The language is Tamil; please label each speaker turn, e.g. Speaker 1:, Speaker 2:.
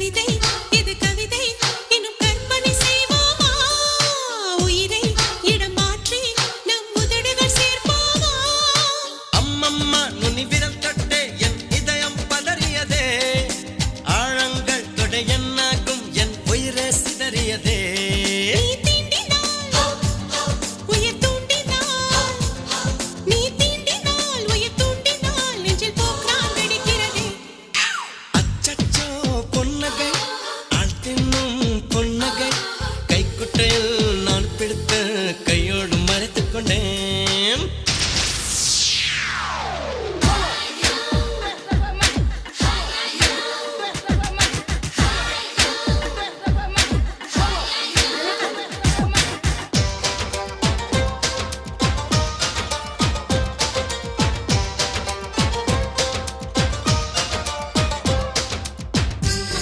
Speaker 1: கவிதை இது கவிதை இன்னும் கற்பனை செய்வோமா உயிரை இடம் மாற்றி நம் உதடுகள் சேர்ப்போமா
Speaker 2: அம்மம்மா நுனி விரல் தொட்டே என் இதயம் பதறியதே ஆழங்கள் தொட என்